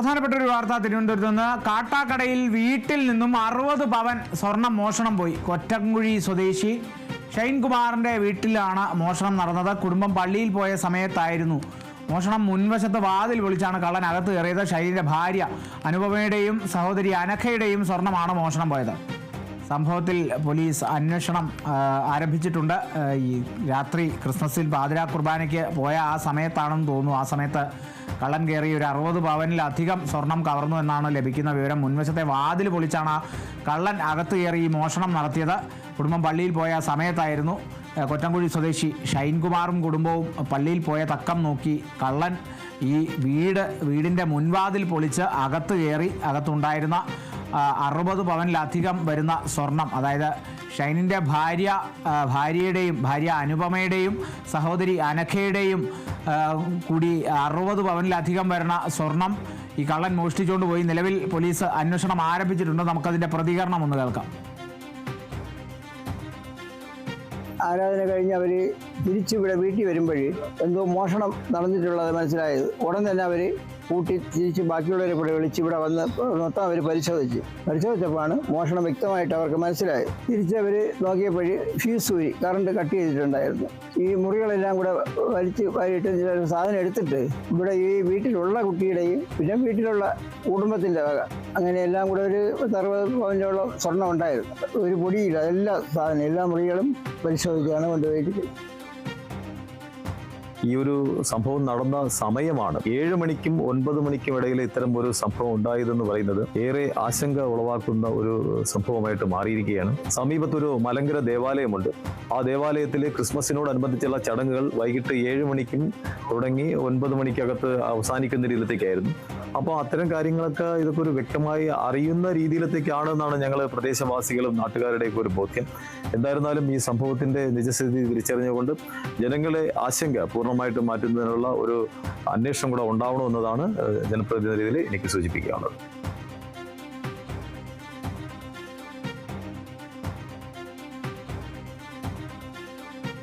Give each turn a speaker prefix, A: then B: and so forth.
A: പ്രധാനപ്പെട്ട ഒരു വാർത്ത തിരുവനന്തപുരത്ത് നിന്ന്. കാട്ടാക്കടയിൽ വീട്ടിൽ നിന്നും 60 പവൻ സ്വർണം മോഷണം പോയി. കൊറ്റംകുഴി സ്വദേശി ഷൈൻകുമാറിന്റെ വീട്ടിലാണ് മോഷണം നടന്നത്. കുടുംബം പള്ളിയിൽ പോയ സമയത്തായിരുന്നു മോഷണം. മുൻവശത്ത് വാതിൽ വിളിച്ചാണ് കള്ളൻ അകത്ത് കയറിയത്. ഷൈനിന്റെ ഭാര്യ അനുപമയുടെയും സഹോദരി അനഘയുടെയും സ്വർണമാണ് മോഷണം പോയത്. സംഭവത്തിൽ പോലീസ് അന്വേഷണം ആരംഭിച്ചിട്ടുണ്ട്. ഈ രാത്രി ക്രിസ്മസിൽ പാതിരാ കുർബാനയ്ക്ക് പോയ ആ സമയത്താണെന്ന് തോന്നുന്നു. ആ സമയത്ത് കള്ളൻ കയറി ഒരു 60 പവനിലധികം സ്വർണം കവർന്നു എന്നാണ് ലഭിക്കുന്ന വിവരം. മുൻവശത്തെ വാതിൽ പൊളിച്ചാണ് കള്ളൻ അകത്ത് കയറി ഈ മോഷണം നടത്തിയത്. കുടുംബം പള്ളിയിൽ പോയ സമയത്തായിരുന്നു. കൊറ്റംകുഴി സ്വദേശി ഷൈൻകുമാറും കുടുംബവും പള്ളിയിൽ പോയ തക്കം നോക്കി കള്ളൻ ഈ വീടിൻ്റെ മുൻവാതിൽ പൊളിച്ച് അകത്ത് കയറി. അകത്തുണ്ടായിരുന്ന 60 പവനിലധികം വരുന്ന സ്വർണം, അതായത് ഷൈനിൻ്റെ ഭാര്യയുടെയും ഭാര്യ അനുപമയുടെയും സഹോദരി അനഘയുടെയും കൂടി 60 പവനിലധികം വരുന്ന സ്വർണം ഈ കള്ളൻ മോഷ്ടിച്ചുകൊണ്ട് പോയി. നിലവിൽ പോലീസ് അന്വേഷണം ആരംഭിച്ചിട്ടുണ്ട്. നമുക്കതിൻ്റെ പ്രതികരണം ഒന്ന് കേൾക്കാം.
B: ആരാധന കഴിഞ്ഞ് അവർ തിരിച്ചിവിടെ വീട്ടിൽ വരുമ്പോൾ എന്തോ മോഷണം നടന്നിട്ടുള്ളത് മനസ്സിലായത്. ഉടൻ തന്നെ അവർ കൂട്ടി തിരിച്ച് ബാക്കിയുള്ളവരെ കൂടെ വിളിച്ച് ഇവിടെ വന്ന് മൊത്തം അവർ പരിശോധിച്ചപ്പോഴാണ് മോഷണം വ്യക്തമായിട്ട് അവർക്ക് മനസ്സിലായത്. തിരിച്ചവർ നോക്കിയപ്പോൾ ഫ്യൂസ് ഊരി കറണ്ട് കട്ട് ചെയ്തിട്ടുണ്ടായിരുന്നു. ഈ മുറികളെല്ലാം കൂടെ വലിച്ച് വാരിയിട്ട് സാധനം എടുത്തിട്ട് ഇവിടെ ഈ വീട്ടിലുള്ള കുട്ടിയുടെയും പിന്നെ വീട്ടിലുള്ള കുടുംബത്തിൻ്റെ വക അങ്ങനെ എല്ലാം കൂടെ ഒരു 60 പവനോളം സ്വർണ്ണം ഉണ്ടായിരുന്നു. ഒരു പൊടിയില്ല, എല്ലാ മുറികളും പരിശോധിച്ചാണ് കൊണ്ടുപോയിട്ട്.
C: ഈ ഒരു സംഭവം നടന്ന സമയമാണ് 7 മണിക്കും 9 മണിക്കും ഇടയിൽ ഇത്തരം ഒരു സംഭവം ഉണ്ടായതെന്ന് പറയുന്നത് ഏറെ ആശങ്ക ഉളവാക്കുന്ന ഒരു സംഭവമായിട്ട് മാറിയിരിക്കുകയാണ്. സമീപത്തൊരു മലങ്കര ദേവാലയമുണ്ട്. ആ ദേവാലയത്തിൽ ക്രിസ്മസിനോടനുബന്ധിച്ചുള്ള ചടങ്ങുകൾ വൈകിട്ട് 7 മണിക്കും തുടങ്ങി 9 മണിക്കകത്ത് അവസാനിക്കുന്ന രീതിയിലത്തേക്കായിരുന്നു. അപ്പോൾ അത്തരം കാര്യങ്ങളൊക്കെ ഇതൊക്കെ ഒരു വ്യക്തമായി അറിയുന്ന രീതിയിലത്തേക്കാണെന്നാണ് ഞങ്ങൾ പ്രദേശവാസികളും നാട്ടുകാരുടെയൊക്കെ ഒരു ബോധ്യം. എന്തായിരുന്നാലും ഈ സംഭവത്തിന്റെ നിജസ്ഥിതി തിരിച്ചറിഞ്ഞുകൊണ്ട് ജനങ്ങളെ ആശങ്ക പൂർണ്ണമായിട്ട് മാറ്റുന്നതിനുള്ള ഒരു അന്വേഷണം കൂടെ ഉണ്ടാവണമെന്നതാണ് ജനപ്രതിനിധികളിൽ എനിക്ക് സൂചിപ്പിക്കാനുള്ളത്.